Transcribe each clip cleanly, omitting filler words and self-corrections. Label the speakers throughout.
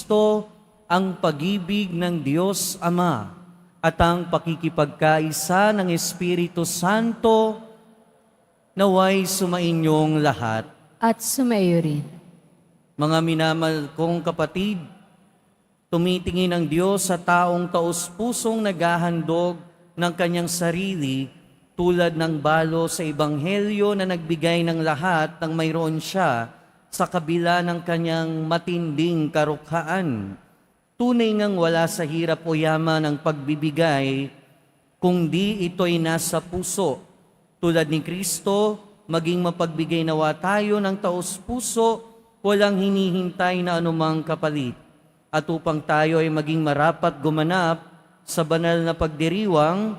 Speaker 1: Kristo, ang pag-ibig ng Diyos Ama, at ang pakikipagkaisa ng Espiritu Santo, naway sumainyong lahat.
Speaker 2: At sumaiyo rin.
Speaker 1: Mga minamahal kong kapatid, tumitingin ang Diyos sa taong taus-pusong naghahandog ng kanyang sarili tulad ng balo sa Ebanghelyo na nagbigay ng lahat ng mayroon siya sa kabila ng kanyang matinding karukhaan. Tunay ngang wala sa hirap o yaman ang pagbibigay, kundi ito'y nasa puso. Tulad ni Kristo, maging mapagbigay nawa tayo ng taos-puso, walang hinihintay na anumang kapalit. At upang tayo ay maging marapat gumanap sa banal na pagdiriwang,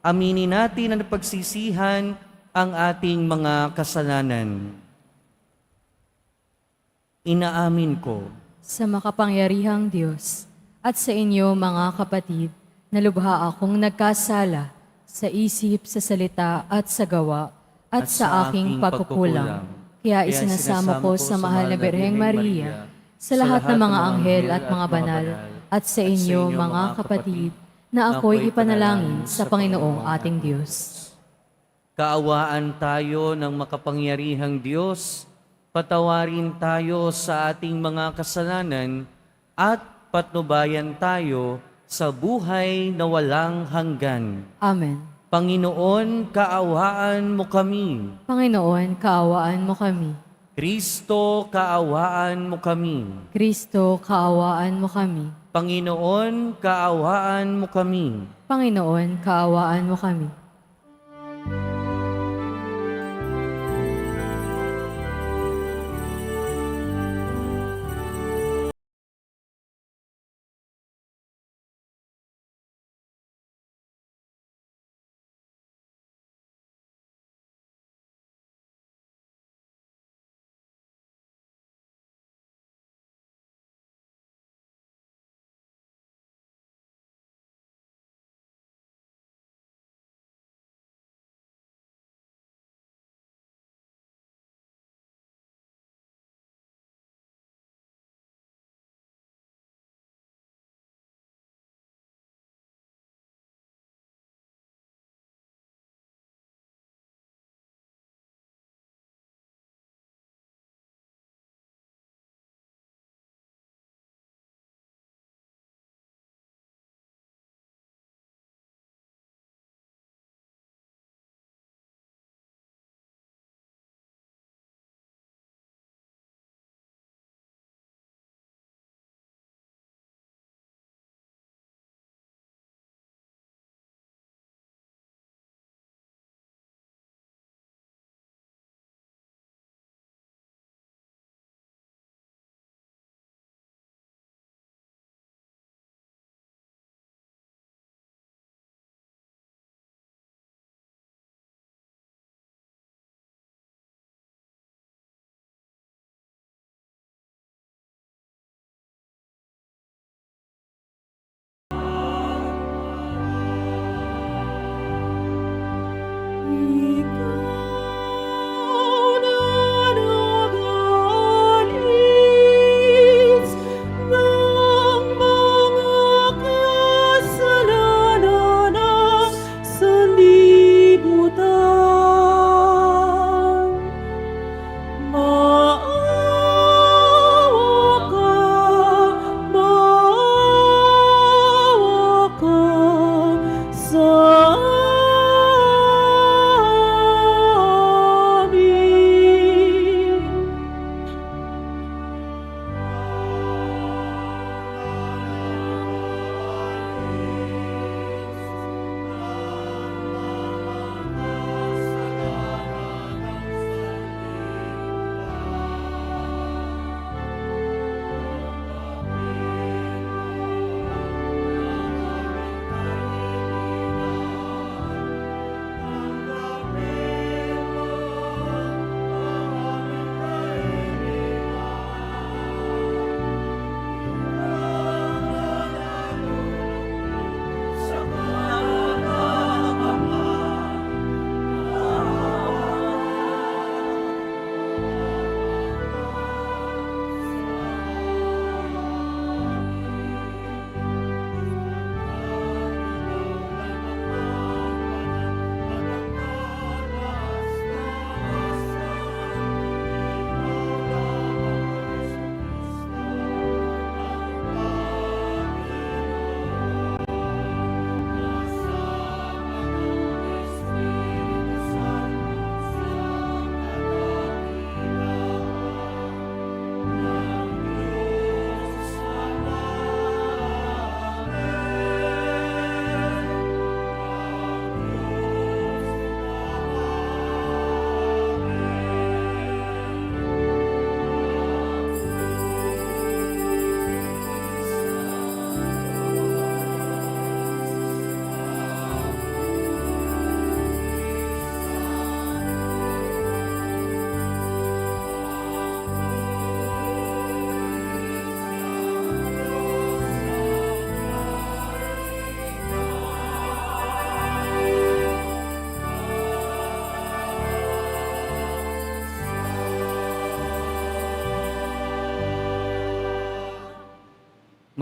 Speaker 1: aminin natin na napagsisihan ang ating mga kasalanan. Inaamin ko
Speaker 2: Sa makapangyarihang Diyos at sa inyo mga kapatid, na lubha akong nagkasala sa isip, sa salita at sa gawa at sa aking pagkukulang. Kaya isinasamo ko sa mahal na Birheng Maria, sa lahat ng mga anghel at mga banal, at sa inyo mga kapatid, na ako'y ipanalangin sa Panginoong ating Diyos.
Speaker 1: kaawaan tayo ng makapangyarihang Diyos, patawarin tayo sa ating mga kasalanan at patnubayan tayo sa buhay na walang hanggan.
Speaker 2: Amen.
Speaker 1: Panginoon, kaawaan mo kami.
Speaker 2: Panginoon, kaawaan mo kami.
Speaker 1: Kristo, kaawaan mo kami.
Speaker 2: Kristo, kaawaan mo kami.
Speaker 1: Panginoon, kaawaan mo kami.
Speaker 2: Panginoon, kaawaan mo kami.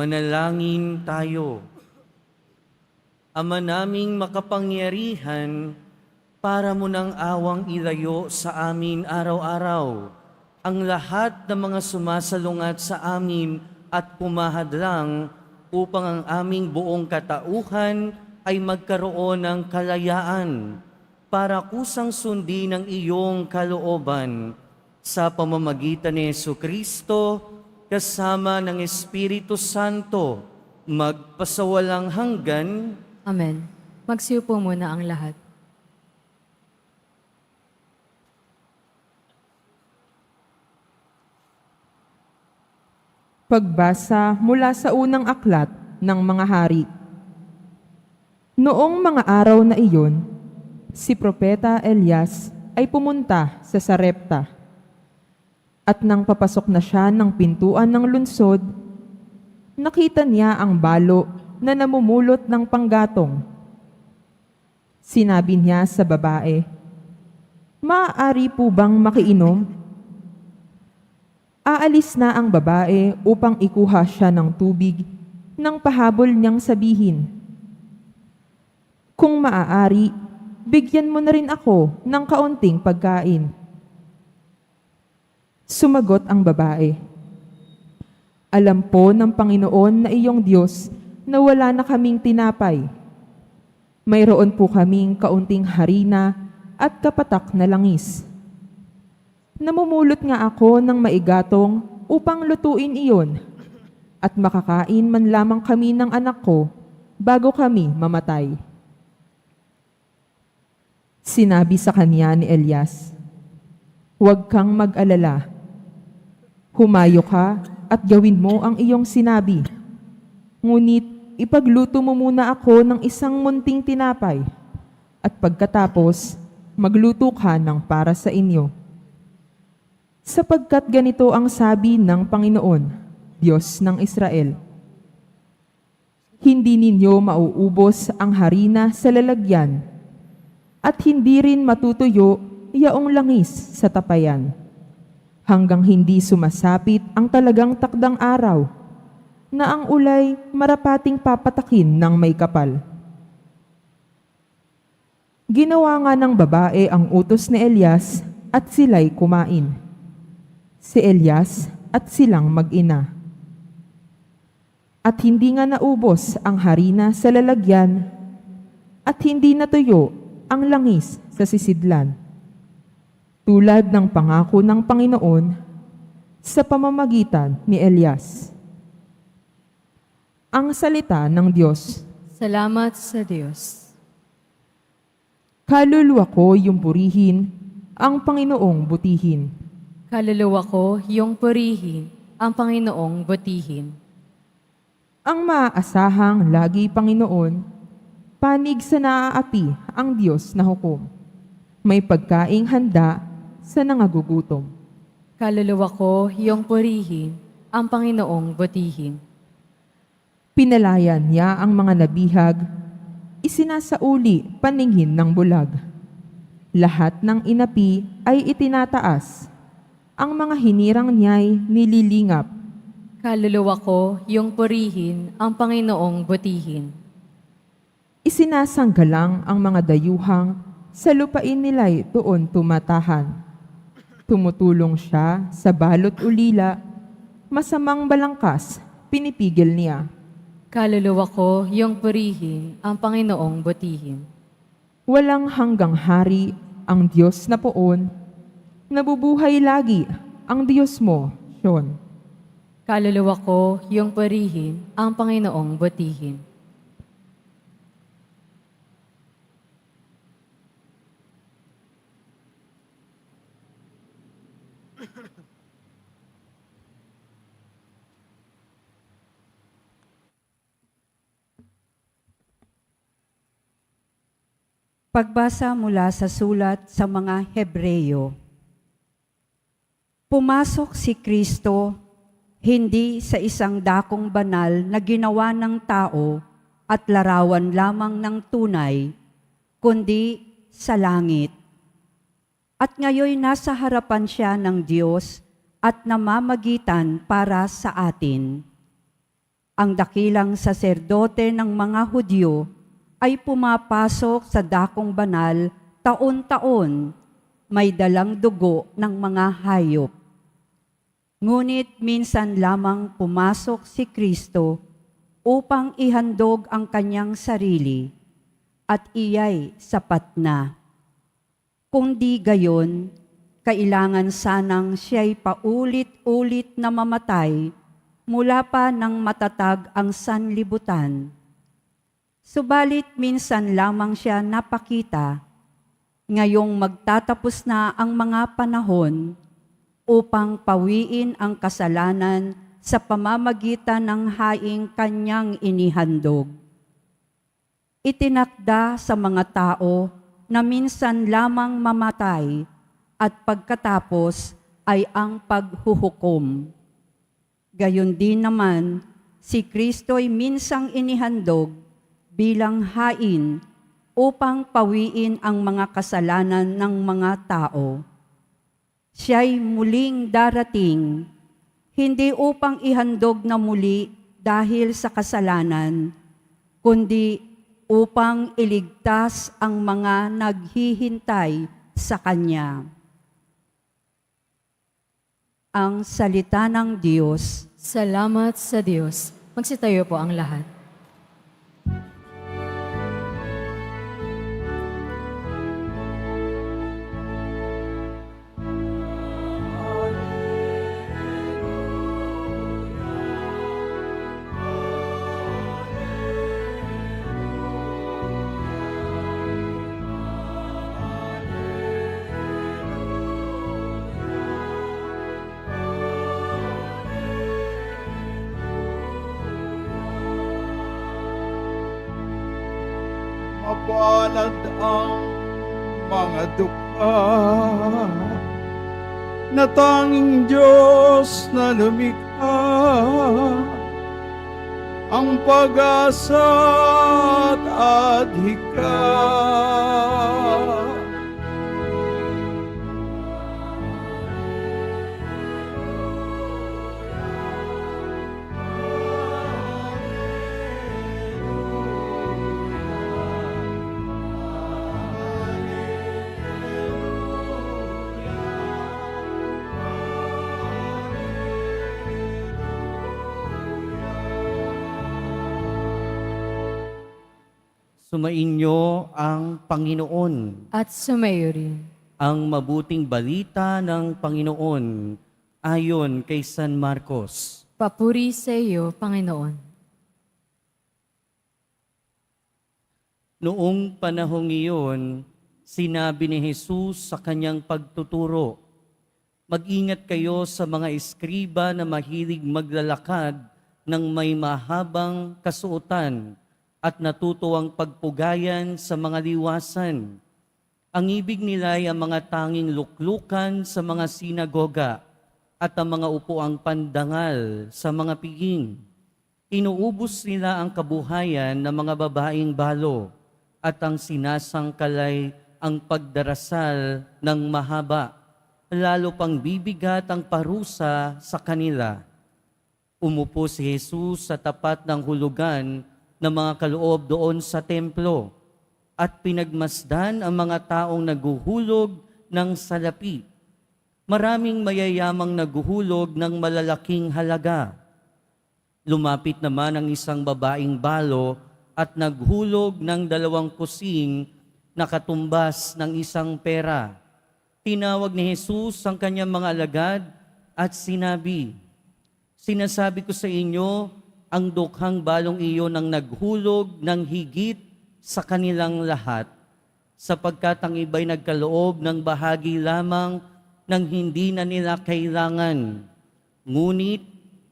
Speaker 1: Manalangin tayo. Ama naming makapangyarihan, para mo ng awang ilayo sa amin araw-araw ang lahat ng mga sumasalungat sa amin at pumahadlang upang ang aming buong katauhan ay magkaroon ng kalayaan para kusang sundin ang iyong kalooban sa pamamagitan ni Jesucristo kasama ng Espiritu Santo magpasawalang hanggan.
Speaker 2: Amen. Magsiupo muna ang lahat.
Speaker 3: Pagbasa mula sa unang aklat ng mga hari. Noong mga araw na iyon, si Propeta Elias ay pumunta sa Sarepta. At nang papasok na siya ng pintuan ng lungsod, nakita niya ang balo na namumulot ng panggatong. Sinabi niya sa babae, "Maaari po bang makiinom?" Aalis na ang babae upang ikuha siya ng tubig nang pahabol niyang sabihin, "Kung maaari, bigyan mo na rin ako ng kaunting pagkain." Sumagot ang babae, "Alam po ng Panginoon na iyong Diyos na wala na kaming tinapay. Mayroon po kaming kaunting harina at kapatak na langis. Namumulot nga ako ng maigatong upang lutuin iyon at makakain man lamang kami ng anak ko bago kami mamatay." Sinabi sa kanya ni Elias, "Huwag kang mag-alala. Humayo ka at gawin mo ang iyong sinabi. Ngunit ipagluto mo muna ako ng isang munting tinapay at pagkatapos magluto ka ng para sa inyo. Sapagkat ganito ang sabi ng Panginoon, Diyos ng Israel, hindi ninyo mauubos ang harina sa lalagyan at hindi rin matutuyo yaong langis sa tapayan hanggang hindi sumasapit ang talagang takdang araw na ang ulay marapating papatakin ng may kapal." Ginawa nga ng babae ang utos ni Elias at sila'y kumain. Si Elias at silang mag-ina. At hindi nga naubos ang harina sa lalagyan at hindi natuyo ang langis sa sisidlan. Tulad ng pangako ng Panginoon sa pamamagitan ni Elias. Ang salita ng Diyos.
Speaker 2: Salamat sa Diyos.
Speaker 3: Kaluluwa ko yung purihin, ang Panginoong butihin.
Speaker 2: Kaluluwa ko iyong purihin, ang Panginoong butihin.
Speaker 3: Ang maaasahang lagi Panginoon, panig sa naaapi ang Diyos na hukom. May pagkaing handa sa nangagugutom.
Speaker 2: Kaluluwa ko iyong purihin, ang Panginoong butihin.
Speaker 3: Pinalayan niya ang mga nabihag, isinasauli paningin ng bulag. Lahat ng inapi ay itinataas, ang mga hinirang niya'y nililingap.
Speaker 2: Kaluluwa ko iyong purihin, ang Panginoong butihin.
Speaker 3: Isinasanggalang ang mga dayuhang sa lupain nila'y doon tumatahan. Tumutulong siya sa balot ulila, masamang balangkas, pinipigil niya.
Speaker 2: Kaluluwa ko iyong purihin, ang Panginoong butihin.
Speaker 3: Walang hanggang hari ang Diyos na poon, nabubuhay lagi ang Diyos mo, Sion.
Speaker 2: Kaluluwa ko iyong purihin, ang Panginoong butihin.
Speaker 4: Pagbasa mula sa sulat sa mga Hebreyo. Pumasok si Kristo hindi sa isang dakong banal na ginawa ng tao at larawan lamang ng tunay, kundi sa langit. At ngayoy nasa harapan siya ng Diyos at namamagitan para sa atin. ang dakilang saserdote ng mga Hudyo ay pumapasok sa dakong banal taon-taon, may dalang dugo ng mga hayop. Ngunit minsan lamang pumasok si Kristo upang ihandog ang kanyang sarili, at iya'y sapat na. Kung di gayon, kailangan sanang siya'y paulit-ulit na mamatay mula pa nang matatag ang sanlibutan. Subalit minsan lamang siya napakita, ngayong magtatapos na ang mga panahon upang pawiin ang kasalanan sa pamamagitan ng haing kanyang inihandog. Itinakda sa mga tao na minsan lamang mamatay at pagkatapos ay ang paghuhukom. Gayon din naman, si Kristo'y minsang inihandog bilang hain upang pawiin ang mga kasalanan ng mga tao. Siya'y muling darating, hindi upang ihandog na muli dahil sa kasalanan, kundi upang iligtas ang mga naghihintay sa Kanya. Ang salita ng Diyos.
Speaker 2: Salamat sa Diyos. Magsitayo po ang lahat.
Speaker 5: Mapalad ang mga dukha na tanging Diyos na lumikha, ang pag-asa at adhika.
Speaker 1: Sumainyo ang Panginoon.
Speaker 2: At sumayo rin.
Speaker 1: Ang mabuting balita ng Panginoon ayon kay San Marcos.
Speaker 2: Papuri sa iyo, Panginoon.
Speaker 1: Noong panahong iyon, sinabi ni Jesus sa kanyang pagtuturo, "Mag-ingat kayo sa mga eskriba na mahilig maglalakad ng may mahabang kasuotan at natutuwang pagpugayan sa mga liwasan. Ang ibig nila ay ang mga tanging luklukan sa mga sinagoga at ang mga upuang pandangal sa mga piging. Inuubos nila ang kabuhayan ng mga babaeng balo at ang sinasangkalay ang pagdarasal ng mahaba, lalo pang bibigat ang parusa sa kanila." Umupo si Jesus sa tapat ng hulugan ng mga kaloob doon sa templo at pinagmasdan ang mga taong naguhulog ng salapi. Maraming mayayamang naguhulog ng malalaking halaga. Lumapit naman ang isang babaeng balo at naghulog ng 2 kusing na katumbas ng isang pera. Tinawag ni Jesus ang kanyang mga alagad at sinabi, "Sinasabi ko sa inyo, ang dukhang balong iyon ang naghulog ng higit sa kanilang lahat, sapagkat ang iba'y nagkaloob ng bahagi lamang ng hindi na nila kailangan. Ngunit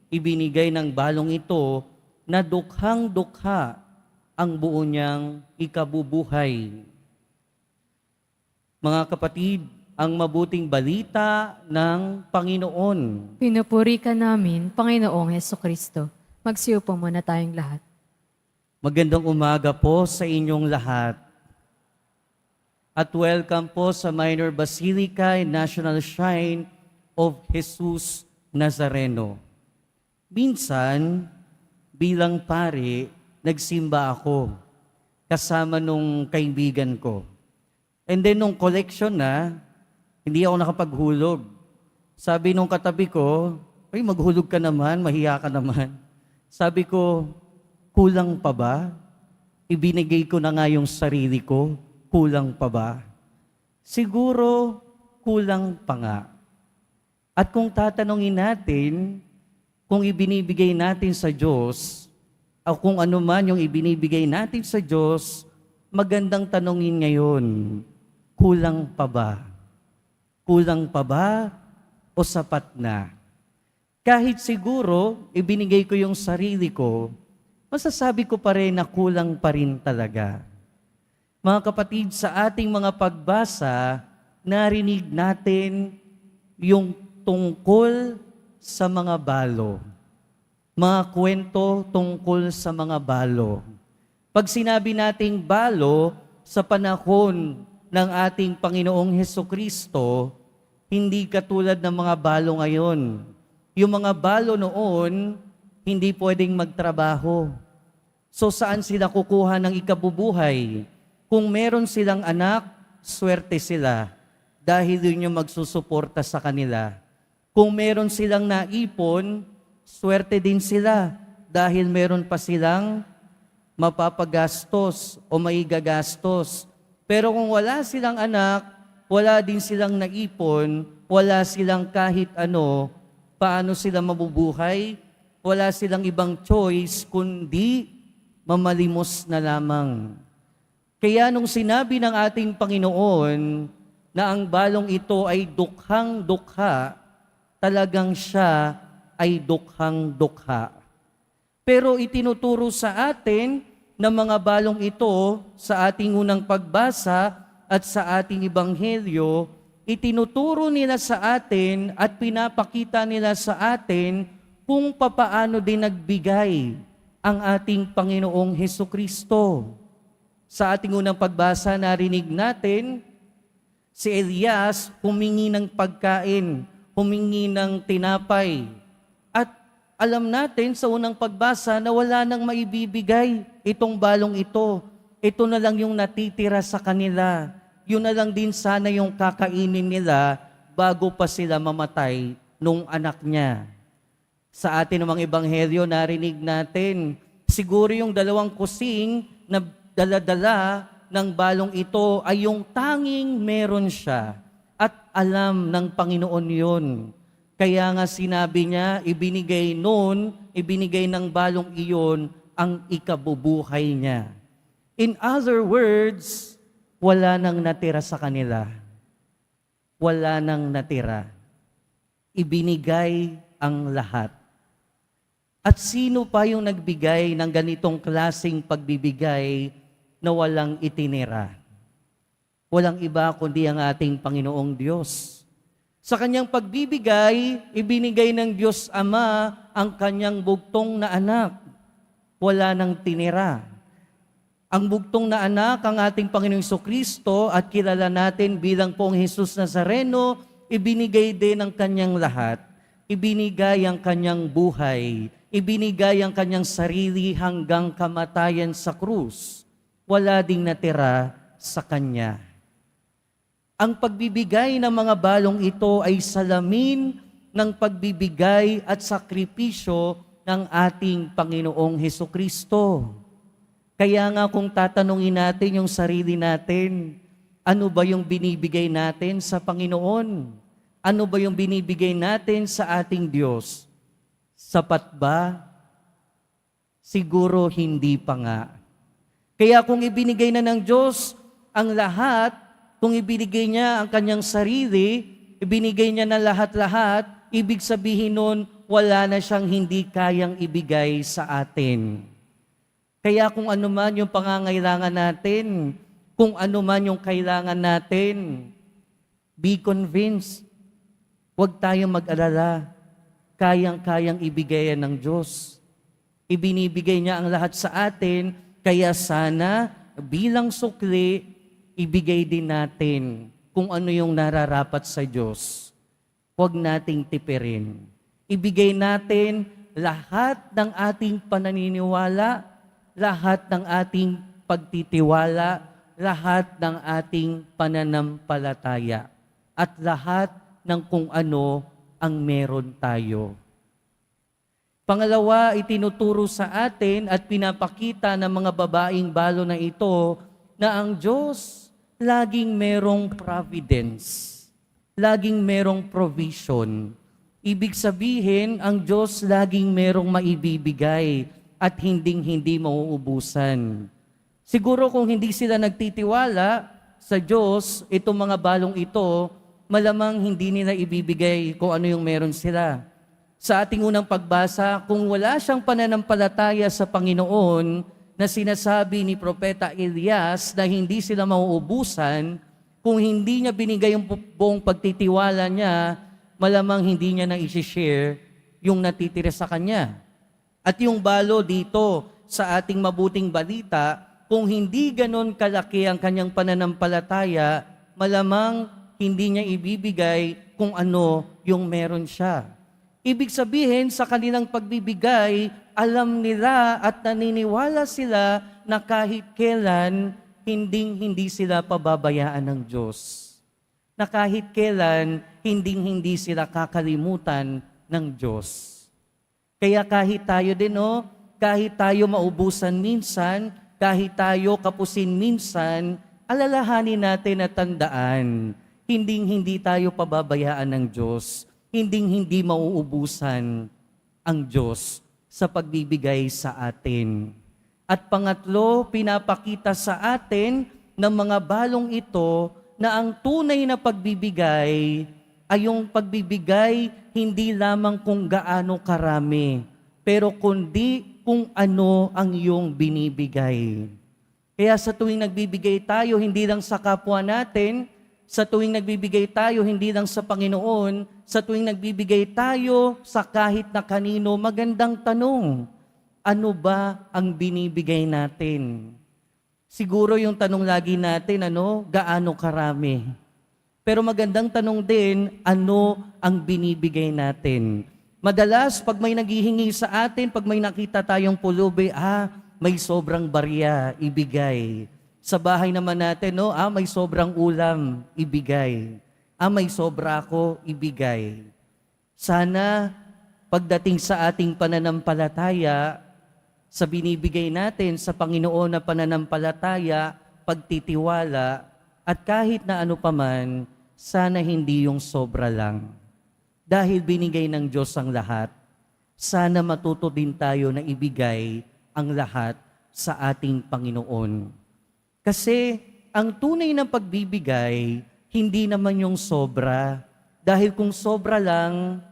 Speaker 1: ibinigay ng balong ito na dukhang-dukha ang buo niyang ikabubuhay." Mga kapatid, ang mabuting balita ng Panginoon.
Speaker 2: Pinupuri ka namin, Panginoong Hesukristo. Magsiupo muna tayong lahat.
Speaker 1: Magandang umaga po sa inyong lahat. At welcome po sa Minor Basilica and National Shrine of Jesus Nazareno. Minsan, bilang pare, nagsimba ako kasama nung kaibigan ko. And then nung collection na, hindi ako nakapaghulog. Sabi nung katabi ko, ay maghulog ka naman, mahiya ka naman. Sabi ko, kulang pa ba? Ibinigay ko na nga yung sarili ko, kulang pa ba? Siguro, kulang pa nga. At kung tatanungin natin, kung ibinibigay natin sa Diyos, o kung ano man yung ibinibigay natin sa Diyos, magandang tanungin ngayon, kulang pa ba? Kulang pa ba o sapat na? Kahit siguro, ibinigay ko yung sarili ko, masasabi ko pa rin na kulang pa rin talaga. Mga kapatid, sa ating mga pagbasa, narinig natin yung tungkol sa mga balo. Mga kwento tungkol sa mga balo. Pag sinabi nating balo, sa panahon ng ating Panginoong Hesukristo, hindi katulad ng mga balo ngayon. Yung mga balo noon, hindi pwedeng magtrabaho. So saan sila kukuha ng ikabubuhay? Kung meron silang anak, swerte sila dahil yun yung magsusuporta sa kanila. Kung meron silang naipon, swerte din sila dahil meron pa silang mapapagastos o maigagastos. Pero kung wala silang anak, wala din silang naipon, wala silang kahit ano, paano sila mabubuhay? Wala silang ibang choice kundi mamalimos na lamang. Kaya nung sinabi ng ating Panginoon na ang balong ito ay dukhang-dukha, talagang siya ay dukhang-dukha. Pero itinuturo sa atin na mga balong ito sa ating unang pagbasa at sa ating ebanghelyo, itinuturo nila sa atin at pinapakita nila sa atin kung papaano din nagbigay ang ating Panginoong Hesukristo. Sa ating unang pagbasa, narinig natin si Elias humingi ng pagkain, humingi ng tinapay. At alam natin sa unang pagbasa na wala nang maibibigay itong balong ito. Ito na lang yung natitira sa kanila. Yun na lang din sana yung kakainin nila bago pa sila mamatay nung anak niya. Sa atin namang ebanghelyo, narinig natin, siguro yung dalawang kusing na daladala ng balong ito ay yung tanging meron siya at alam ng Panginoon yun. Kaya nga sinabi niya, ibinigay ng balong iyon ang ikabubuhay niya. In other words, wala nang natira sa kanila. Wala nang natira. Ibinigay ang lahat. At sino pa yung nagbigay ng ganitong klaseng pagbibigay na walang itinira? Walang iba kundi ang ating Panginoong Diyos. Sa kanyang pagbibigay, ibinigay ng Diyos Ama ang kanyang bugtong na anak. Wala nang tinira. Ang bugtong na anak, ang ating Panginoong Jesucristo at kilala natin bilang pong Jesus Nazareno, ibinigay din ang kanyang lahat. Ibinigay ang kanyang buhay. Ibinigay ang kanyang sarili hanggang kamatayan sa krus. Wala ding natira sa kanya. Ang pagbibigay ng mga balong ito ay salamin ng pagbibigay at sakripisyo ng ating Panginoong Hesukristo. Kaya nga kung tatanungin natin yung sarili natin, ano ba yung binibigay natin sa Panginoon? Ano ba yung binibigay natin sa ating Diyos? Sapat ba? Siguro hindi pa nga. Kaya kung ibinigay na ng Diyos ang lahat, kung ibinigay niya ang kanyang sarili, ibinigay niya na lahat-lahat, ibig sabihin nun, wala na siyang hindi kayang ibigay sa atin. Kaya kung ano man yung pangangailangan natin, kung ano man yung kailangan natin, be convinced. Huwag tayong mag-alala. Kayang-kayang ibigay yan ng Diyos. Ibinibigay niya ang lahat sa atin, kaya sana bilang sukli, ibigay din natin kung ano yung nararapat sa Diyos. Huwag nating tipirin. Ibigay natin lahat ng ating pananiniwala, lahat ng ating pagtitiwala, lahat ng ating pananampalataya, at lahat ng kung ano ang meron tayo. Pangalawa, itinuturo sa atin at pinapakita ng mga babaeng balo na ito na ang Diyos laging merong providence, laging merong provision. Ibig sabihin, ang Diyos laging merong maibibigay at hinding-hindi mauubusan. Siguro kung hindi sila nagtitiwala sa Diyos, itong mga balong ito, malamang hindi nila ibibigay kung ano yung meron sila. Sa ating unang pagbasa, kung wala siyang pananampalataya sa Panginoon na sinasabi ni Propeta Elias na hindi sila mauubusan, kung hindi niya binigay yung buong pagtitiwala niya, malamang hindi niya na i-share yung natitira sa kanya. At yung balo dito sa ating mabuting balita, kung hindi ganon kalaki ang kanyang pananampalataya, malamang hindi niya ibibigay kung ano yung meron siya. Ibig sabihin, sa kanilang pagbibigay, alam nila at naniniwala sila na kahit kailan, hindi sila pababayaan ng Diyos. Na kahit kailan, hindi sila kakalimutan ng Diyos. Kaya kahit tayo din, kahit tayo maubusan minsan, kahit tayo kapusin minsan, alalahanin natin at tandaan, hindi tayo pababayaan ng Diyos. Hindi mauubusan ang Diyos sa pagbibigay sa atin. At pangatlo, pinapakita sa atin ng mga balong ito na ang tunay na pagbibigay ay yung pagbibigay hindi lamang kung gaano karami, pero kundi kung ano ang iyong binibigay. Kaya sa tuwing nagbibigay tayo, hindi lang sa kapwa natin, sa tuwing nagbibigay tayo, hindi lang sa Panginoon, sa tuwing nagbibigay tayo sa kahit na kanino, magandang tanong, ano ba ang binibigay natin? Siguro yung tanong lagi natin, gaano karami? Pero magandang tanong din, ano ang binibigay natin? Madalas, pag may naghihingi sa atin, pag may nakita tayong pulubi, may sobrang barya, ibigay. Sa bahay naman natin, may sobrang ulam, ibigay. May sobra ako, ibigay. Sana, pagdating sa ating pananampalataya, sa binibigay natin sa Panginoon na pananampalataya, pagtitiwala, at kahit na ano paman, sana hindi yung sobra lang. Dahil binigay ng Diyos ang lahat, sana matuto din tayo na ibigay ang lahat sa ating Panginoon. Kasi ang tunay ng pagbibigay, hindi naman yung sobra. Dahil kung sobra lang,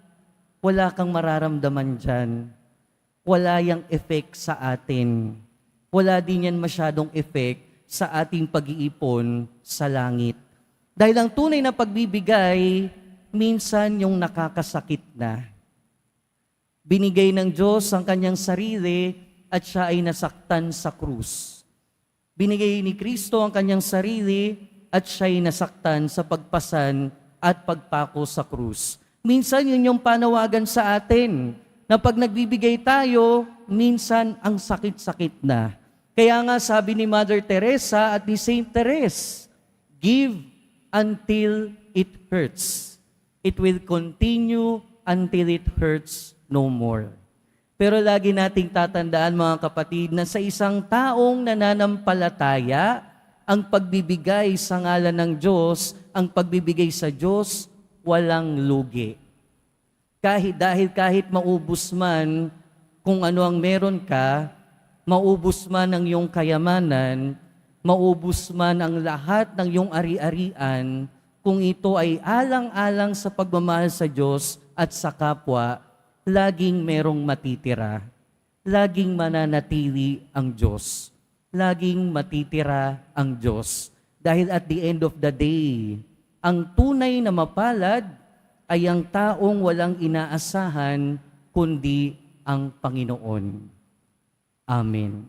Speaker 1: wala kang mararamdaman dyan. Wala yung effect sa atin. Wala din yan masyadong effect sa ating pag-iipon sa langit. Dahil ang tunay na pagbibigay, minsan yung nakakasakit na. Binigay ng Diyos ang kanyang sarili at siya ay nasaktan sa krus. Binigay ni Kristo ang kanyang sarili at siya'y nasaktan sa pagpasan at pagpako sa krus. Minsan yun yung panawagan sa atin na pag nagbibigay tayo, minsan ang sakit-sakit na. Kaya nga sabi ni Mother Teresa at ni Saint Therese, give until it hurts. It will continue until it hurts no more. Pero lagi nating tatandaan mga kapatid na sa isang taong nananampalataya, ang pagbibigay sa ngalan ng Diyos, ang pagbibigay sa Diyos, walang lugi. Kahit maubos man kung ano ang meron ka, maubos man ang iyong kayamanan, maubos man ang lahat ng iyong ari-arian, kung ito ay alang-alang sa pagmamahal sa Diyos at sa kapwa, laging merong matitira. Laging mananatili ang Diyos. Laging matitira ang Diyos. Dahil at the end of the day, ang tunay na mapalad ay ang taong walang inaasahan kundi ang Panginoon. Amen.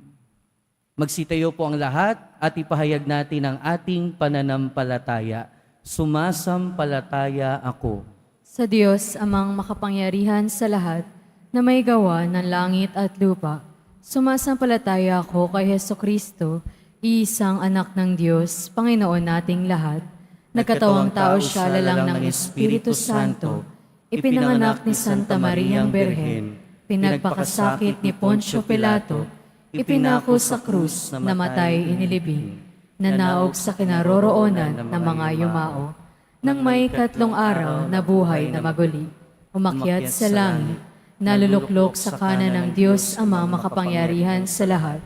Speaker 1: Magsitayo po ang lahat at ipahayag natin ang ating pananampalataya. Sumasampalataya ako
Speaker 2: Sa Diyos, amang makapangyarihan sa lahat, na may gawa ng langit at lupa. Sumasampalataya ako kay Hesukristo, iisang anak ng Diyos, Panginoon nating lahat. Nagkatawang tao siya lalang ng Espiritu Santo, ipinanganak ni Santa Mariang Berhen, pinagpakasakit ni Poncio Pilato, ipinako sa krus, namatay inilibing, nanaog sa kinaroroonan ng mga yumao, nang may 3 araw na buhay na maguli, umakyat sa langit, naluluklok sa kanan ng Diyos Ama makapangyarihan sa lahat.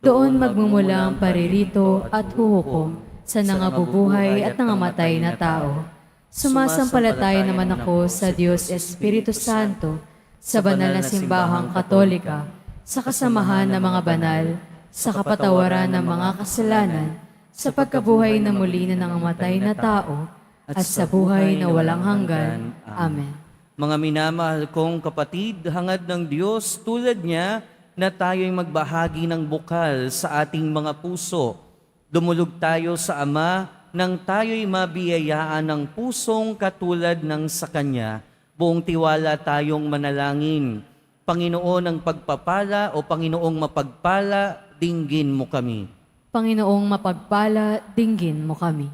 Speaker 2: Doon magmumula ang paririto at huhukom sa nangabubuhay at nangamatay na tao. Sumasampalataya naman ako sa Diyos Espiritu Santo, sa banal na simbahang katolika, sa kasamahan ng mga banal, sa kapatawaran ng mga kasalanan, sa pagkabuhay na muli na nangamatay na tao, at sa buhay na walang hanggan. Amen.
Speaker 1: Mga minamahal kong kapatid, hangad ng Diyos tulad niya na tayo'y magbahagi ng bukal sa ating mga puso. Dumulog tayo sa Ama nang tayo'y mabiyayaan ng pusong katulad ng sa Kanya. Buong tiwala tayong manalangin. Panginoon ang pagpapala o Panginoong mapagpala, dinggin mo kami.
Speaker 2: Panginoong mapagpala, dinggin mo kami.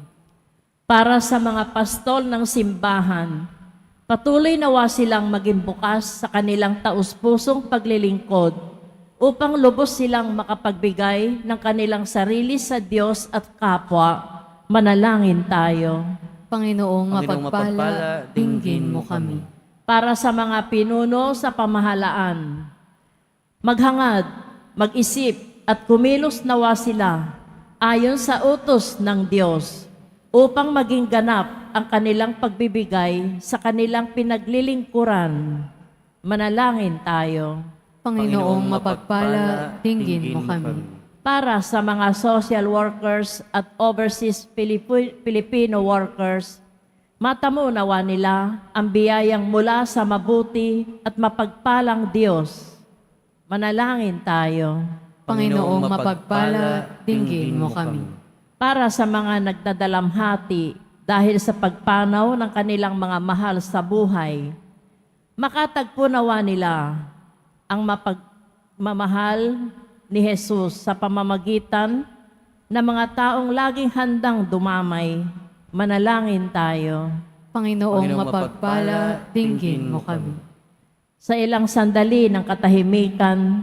Speaker 6: Para sa mga pastol ng simbahan, patuloy nawa silang maging bukas sa kanilang taus-pusong paglilingkod upang lubos silang makapagbigay ng kanilang sarili sa Diyos at kapwa. Manalangin tayo.
Speaker 2: Panginoong mapagpala, dinggin mo kami.
Speaker 6: Para sa mga pinuno sa pamahalaan, maghangad, mag-isip at kumilos nawa sila ayon sa utos ng Diyos upang maging ganap ang kanilang pagbibigay sa kanilang pinaglilingkuran. Manalangin tayo.
Speaker 2: Panginoong mapagpala, dinggin mo kami.
Speaker 6: Para sa mga social workers at overseas Filipino workers, matamo nawa nila ang biyayang mula sa mabuti at mapagpalang Diyos. Manalangin tayo.
Speaker 2: Panginoong mapagpala, dinggin mo kami.
Speaker 6: Para sa mga nagdadalamhati dahil sa pagpanaw ng kanilang mga mahal sa buhay, makatagpo nawa nila ang mapagmamahal ni Jesus sa pamamagitan ng mga taong laging handang dumamay. Manalangin tayo.
Speaker 2: Panginoong mapagpala, dinggin mo kami.
Speaker 6: Sa ilang sandali ng katahimikan,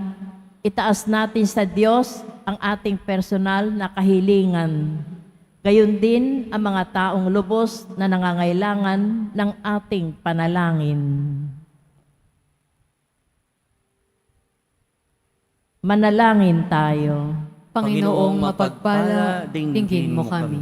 Speaker 6: itaas natin sa Diyos ang ating personal na kahilingan. Gayon din ang mga taong lubos na nangangailangan ng ating panalangin. Manalangin tayo.
Speaker 2: Panginoong mapagpala, dinggin mo kami.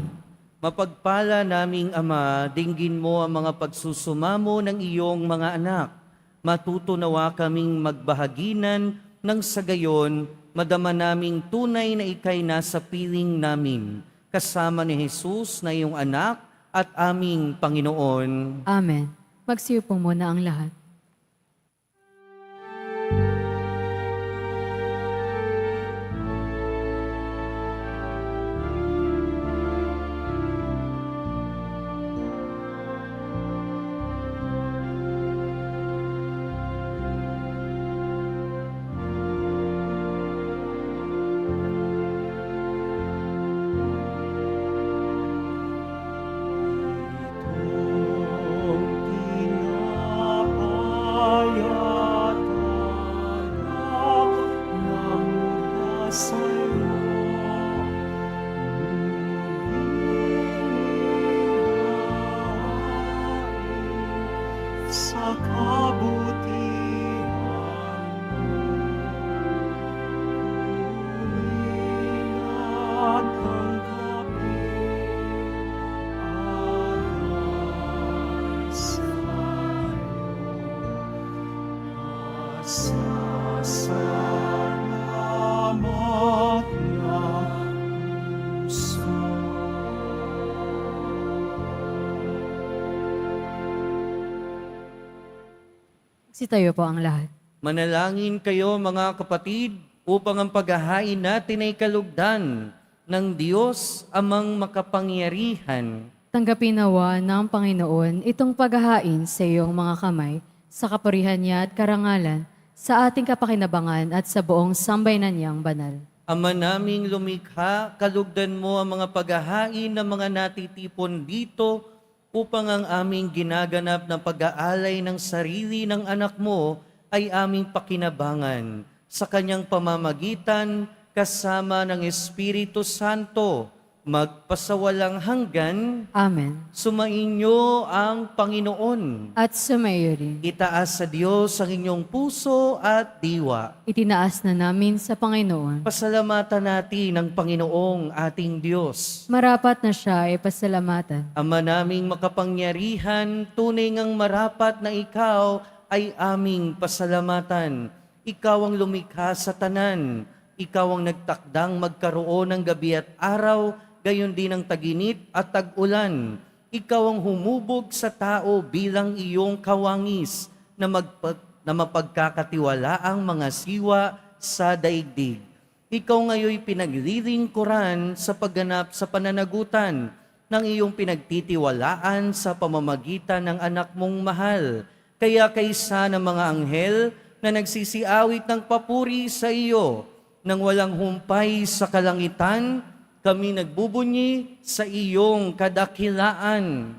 Speaker 1: Mapagpala naming Ama, dinggin mo ang mga pagsusumamo ng iyong mga anak. Matutunawa kaming magbahaginan nang sa gayon, madama naming tunay na ikay nasa piling namin, kasama ni Jesus na iyong anak at aming Panginoon.
Speaker 2: Amen. Magsiupo muna ang lahat.
Speaker 7: Sa kabutihan at tanggapin salamat na puso.
Speaker 2: Sitayo po ang lahat.
Speaker 1: Manalangin kayo mga kapatid upang ang paghahain natin ay kalugdan ng Diyos amang makapangyarihan.
Speaker 2: Tanggapin nawa ng Panginoon itong paghahain sa iyong mga kamay, sa kapurihan niya at karangalan, sa ating kapakinabangan at sa buong sambayanan niyang banal.
Speaker 1: Ama naming lumikha, kalugdan mo ang mga paghahain ng mga natitipon dito upang ang aming ginaganap na pag-aalay ng sarili ng anak mo ay aming pakinabangan sa kanyang pamamagitan kasama ng Espiritu Santo, magpasawalang hanggan.
Speaker 2: Amen.
Speaker 1: Sumainyo ang Panginoon.
Speaker 2: At sumayo rin.
Speaker 1: Itaas sa Diyos ang inyong puso at diwa.
Speaker 2: Itinaas na namin sa Panginoon.
Speaker 1: Pasalamatan natin ang Panginoong ating Diyos.
Speaker 2: Marapat na siya ay pasalamatan.
Speaker 1: Ama naming makapangyarihan, tunay ngang marapat na ikaw ay aming pasalamatan. Ikaw ang lumikha sa tanan. Ikaw ang nagtakdang magkaroon ng gabi at araw, gayon din ang taginit at tag-ulan. Ikaw ang humubog sa tao bilang iyong kawangis na mapagkakatiwala ang mga siwa sa daigdig. Ikaw ngayoy pinaglilingkuran sa pagganap sa pananagutan ng iyong pinagtitiwalaan sa pamamagitan ng anak mong mahal. Kaya kaysa ng mga anghel na nagsisiawit ng papuri sa iyo, nang walang humpay sa kalangitan, kami nagbubunyi sa iyong kadakilaan.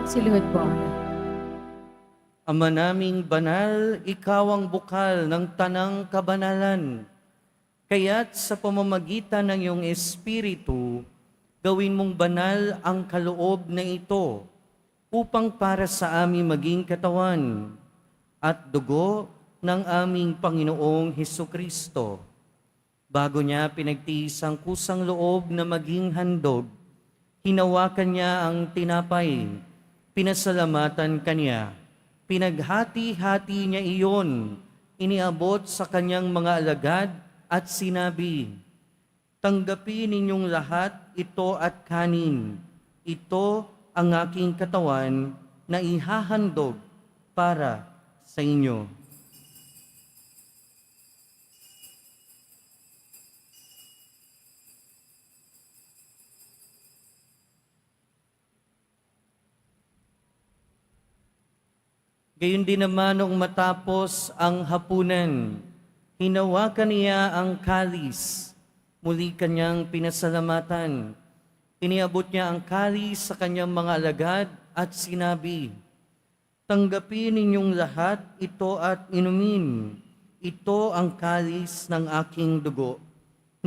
Speaker 2: Siluhod po ang lahat.
Speaker 1: Ama naming banal, ikaw ang bukal ng tanang kabanalan. Kaya't sa pamamagitan ng iyong Espiritu, gawin mong banal ang kaloob na ito upang para sa aming maging katawan at dugo ng aming Panginoong Hesukristo. Bago niya pinagtiis ang kusang loob na maging handog, hinawakan niya ang tinapay, pinasalamatan kanya, pinaghati-hati niya iyon, iniabot sa kanyang mga alagad at sinabi, "Tanggapin ninyong lahat ito at kanin. Ito ang aking katawan na ihahandog para sa inyo." Gayon din naman nung matapos ang hapunan, hinawakan niya ang kalis, muli kanyang pinasalamatan. Iniabot niya ang kalis sa kanyang mga alagad at sinabi, "Tanggapin ninyong lahat ito at inumin. Ito ang kalis ng aking dugo,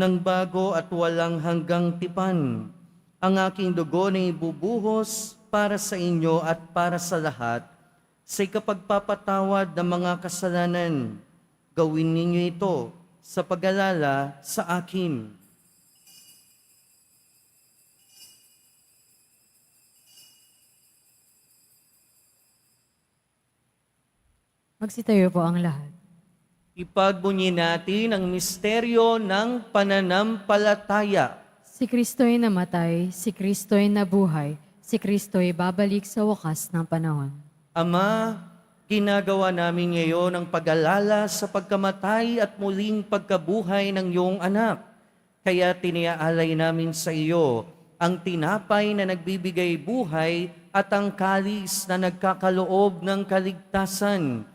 Speaker 1: ng bago at walang hanggang tipan. Ang aking dugo na ibubuhos para sa inyo at para sa lahat, sa ikapagpapatawad ng mga kasalanan. Gawin ninyo ito sa pag-alala sa akin."
Speaker 2: Magsitayo po ang lahat.
Speaker 1: Ipagbunyi natin ang misteryo ng pananampalataya.
Speaker 2: Si Kristo'y namatay, si Kristo'y nabuhay, si Kristo'y babalik sa wakas ng panahon.
Speaker 1: Ama, ginagawa namin ngayon ang pag-alala sa pagkamatay at muling pagkabuhay ng iyong anak. Kaya tiniaalay namin sa iyo ang tinapay na nagbibigay buhay at ang kalis na nagkakaloob ng kaligtasan.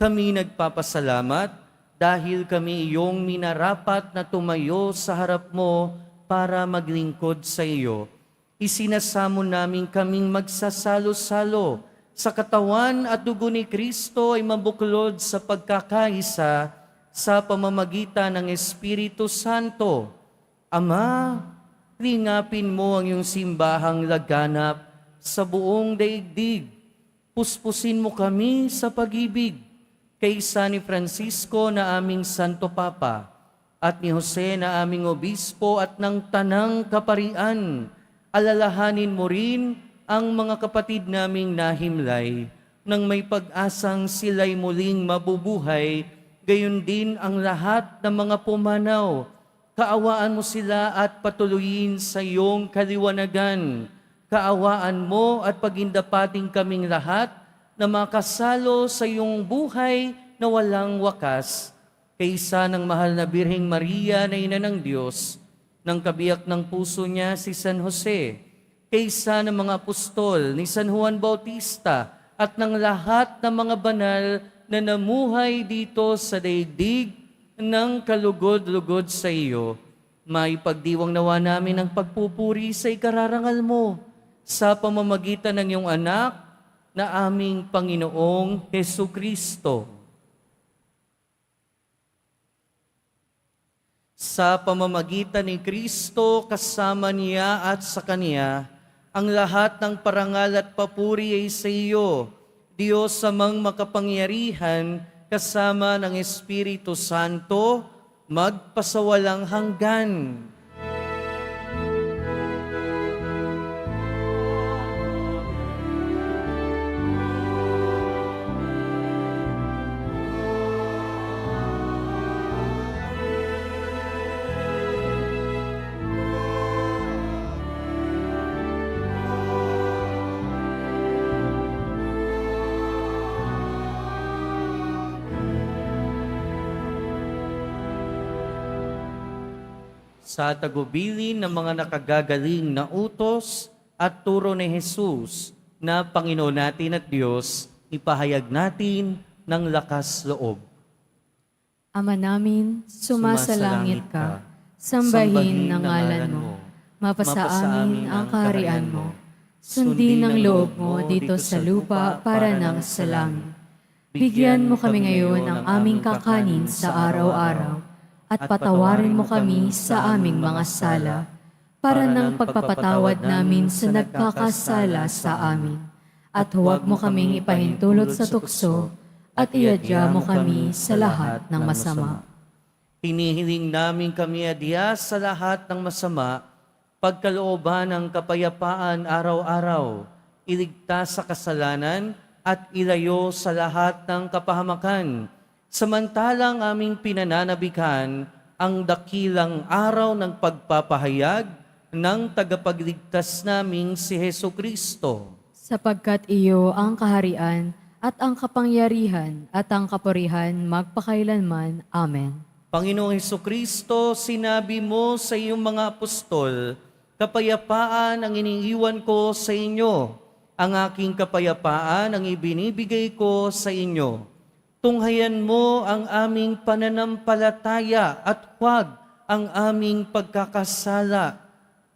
Speaker 1: Kami nagpapasalamat dahil kami iyong minarapat na tumayo sa harap mo para maglingkod sa iyo. Isinasamo namin kaming magsasalo-salo sa katawan at dugo ni Kristo ay mabuklod sa pagkakaisa sa pamamagitan ng Espiritu Santo. Ama, lingapin mo ang iyong simbahang laganap sa buong daigdig. Puspusin mo kami sa pag-ibig kay San Francisco na aming Santo Papa at ni Jose na aming Obispo at ng Tanang Kaparian. Alalahanin mo rin ang mga kapatid naming nahimlay nang may pag-asang sila'y muling mabubuhay, gayon din ang lahat ng mga pumanaw. Kaawaan mo sila at patuloyin sa iyong kaliwanagan. Kaawaan mo at pagindapating kaming lahat na makasalo sa iyong buhay na walang wakas. Kaysa ng mahal na Birheng Maria na Ina ng Diyos, ng kabiyak ng puso niya si San Jose, kaysa ng mga apostol ni San Juan Bautista at ng lahat ng mga banal na namuhay dito sa daigdig ng kalugod-lugod sa iyo, may pagdiwang nawa namin ang pagpupuri sa ikararangal mo sa pamamagitan ng iyong anak na aming Panginoong Hesukristo. Sa pamamagitan ni Kristo, kasama niya at sa Kanya, ang lahat ng parangal at papuri ay sa iyo, Diyos amang makapangyarihan, kasama ng Espiritu Santo, magpasawalang hanggan. Sa tagubilin ng mga nakagagaling na utos at turo ni Jesus na Panginoon natin at Diyos, ipahayag natin ng lakas loob.
Speaker 2: Ama namin, sumasalangit ka, sambahin ng ngalan mo, mapasa amin ang kaharian mo, sundin ang loob mo dito sa lupa para ng sa langit. Bigyan mo kami ngayon ng aming kakanin sa araw-araw, at patawarin mo kami sa aming mga sala, para ng pagpapatawad namin sa nagkakasala sa amin. At huwag mo kaming ipahintulot sa tukso, at iadya mo kami sa lahat ng masama.
Speaker 1: Hinihiling namin kami adya sa lahat ng masama, pagkalooban ng kapayapaan araw-araw, iligtas sa kasalanan at ilayo sa lahat ng kapahamakan. Samantalang aming pinananabikan ang dakilang araw ng pagpapahayag ng tagapagligtas naming si Hesukristo.
Speaker 2: Sapagkat iyo ang kaharian at ang kapangyarihan at ang kapurihan magpakailanman. Amen.
Speaker 1: Panginoong Hesukristo, sinabi mo sa iyong mga apostol, kapayapaan ang iniiwan ko sa inyo, ang aking kapayapaan ang ibinibigay ko sa inyo. Tunghayan mo ang aming pananampalataya at huwag ang aming pagkakasala.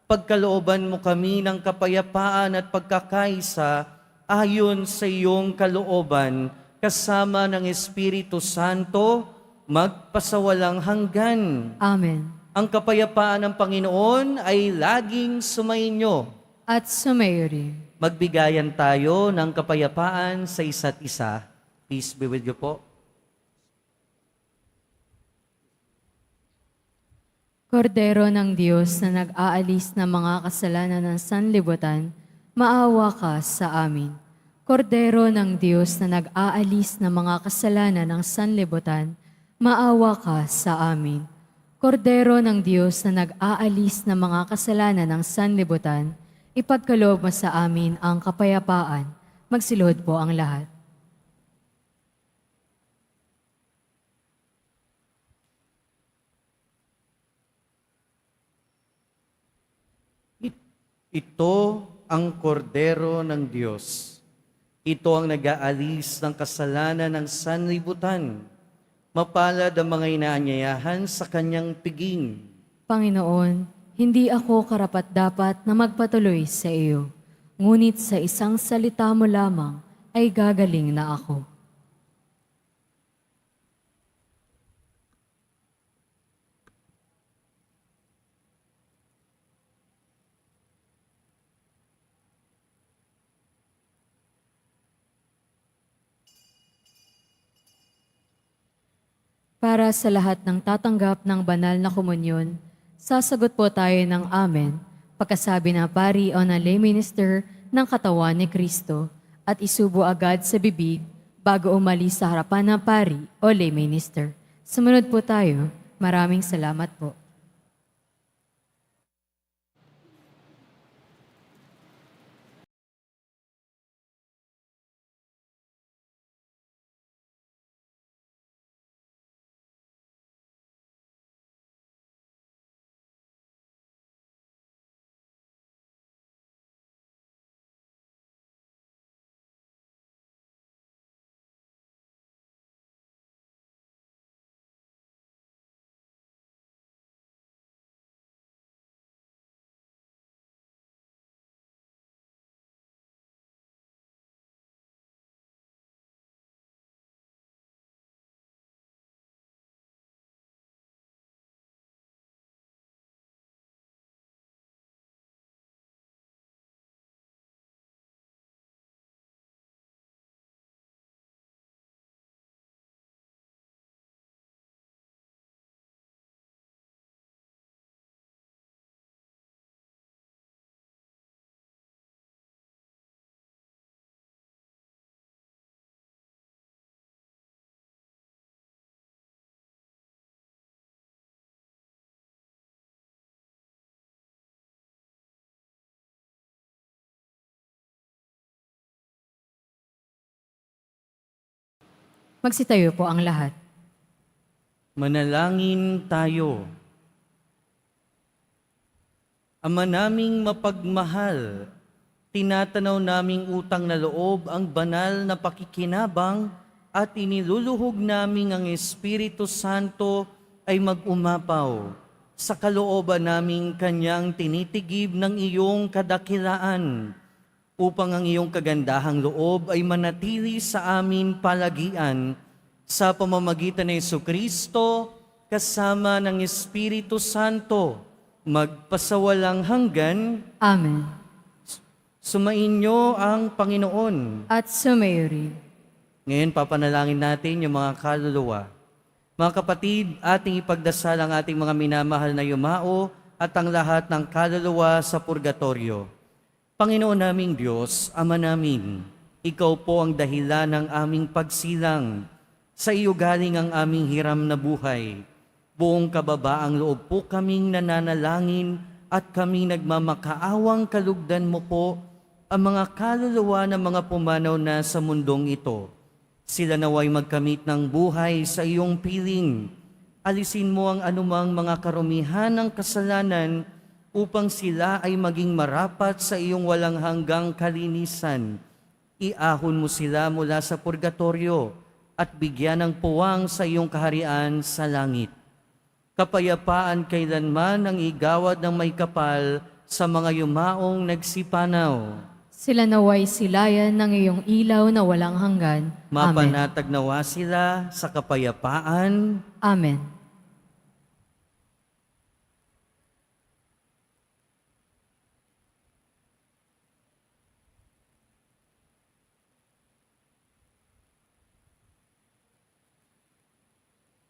Speaker 1: Pagkalooban mo kami ng kapayapaan at pagkakaisa ayon sa iyong kalooban, kasama ng Espiritu Santo, magpasawalang hanggan.
Speaker 2: Amen.
Speaker 1: Ang kapayapaan ng Panginoon ay laging sumainyo.
Speaker 2: At sumayo rin.
Speaker 1: Magbigayan tayo ng kapayapaan sa isa't isa. Peace be with you po.
Speaker 2: Kordero ng Diyos na nag-aalis ng mga kasalanan ng sanlibutan, maawa ka sa amin. Kordero ng Diyos na nag-aalis ng mga kasalanan ng sanlibutan, maawa ka sa amin. Kordero ng Diyos na nag-aalis ng mga kasalanan ng sanlibutan, ipagkaloob mo sa amin ang kapayapaan. Magsilod po ang lahat.
Speaker 1: Ito ang kordero ng Diyos. Ito ang nag-aalis ng kasalanan ng sanlibutan. Mapalad ang mga inaanyayahan sa kanyang piging.
Speaker 2: Panginoon, hindi ako karapat-dapat na magpatuloy sa iyo, ngunit sa isang salita mo lamang ay gagaling na ako. Para sa lahat ng tatanggap ng banal na komunyon, sasagot po tayo ng Amen pagkasabi ng pari o ng lay minister ng katawan ni Kristo at isubo agad sa bibig bago umalis sa harapan ng pari o lay minister. Sumunod po tayo. Maraming salamat po. Magsitayo po ang lahat.
Speaker 1: Manalangin tayo. Ama naming mapagmahal, tinatanaw naming utang na loob ang banal na pakikinabang at iniluluhog naming ang Espiritu Santo ay mag-umapaw sa kalooban naming kanyang tinitigib ng iyong kadakilaan upang ang iyong kagandahang loob ay manatili sa amin palagian sa pamamagitan ng Jesucristo kasama ng Espiritu Santo magpasawalang hanggan.
Speaker 2: Amen.
Speaker 1: Sumainyo ang Panginoon.
Speaker 2: At sumayo rin.
Speaker 1: Ngayon papanalangin natin yung mga kaluluwa. Mga kapatid, ating ipagdasal ang ating mga minamahal na yumao at ang lahat ng kaluluwa sa purgatorio. Panginoon naming Diyos, Ama namin, Ikaw po ang dahilan ng aming pagsilang. Sa iyo galing ang aming hiram na buhay. Buong kababaang loob po kaming nananalangin at kami nagmamakaawang kalugdan mo po ang mga kaluluwa ng mga pumanaw na sa mundong ito. Sila naway magkamit ng buhay sa iyong piling. Alisin mo ang anumang mga karumihan ng kasalanan upang sila ay maging marapat sa iyong walang hanggang kalinisan. Iahon mo sila mula sa purgatorio at bigyan ng puwang sa iyong kaharian sa langit. Kapayapaan kailanman ang igawad ng may kapal sa mga yumaong nagsipanaw.
Speaker 2: Sila naway silayan ng iyong ilaw na walang hanggan. Amen.
Speaker 1: Mapanatag nawa sila sa kapayapaan.
Speaker 2: Amen.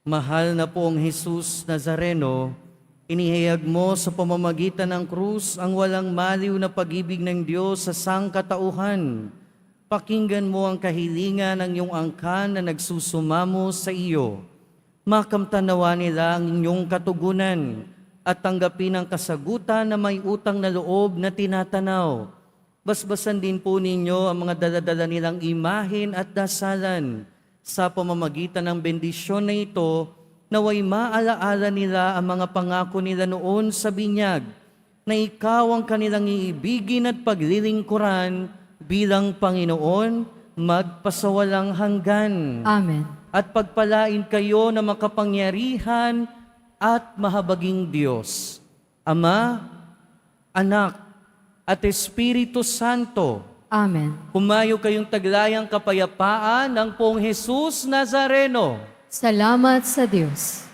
Speaker 1: Mahal na poong Jesus Nazareno, inihayag mo sa pamamagitan ng krus ang walang maliw na pag-ibig ng Diyos sa sangkatauhan. Pakinggan mo ang kahilingan ng iyong angkan na nagsusumamo sa iyo. Makamtanawa nila ang inyong katugunan at tanggapin ang kasagutan na may utang na loob na tinatanaw. Basbasan din po ninyo ang mga daladala nilang imahen at dasalan. Sa pamamagitan ng bendisyon na ito, naway maalaala nila ang mga pangako nila noon sa binyag, na ikaw ang kanilang iibigin at paglilingkuran bilang Panginoon magpasawalang hanggan.
Speaker 2: Amen.
Speaker 1: At pagpalain kayo na makapangyarihan at mahabaging Diyos, Ama, Anak, at Espiritu Santo.
Speaker 2: Amen.
Speaker 1: Humayo kayong taglayang kapayapaan ng Poong Jesus Nazareno.
Speaker 2: Salamat sa Diyos.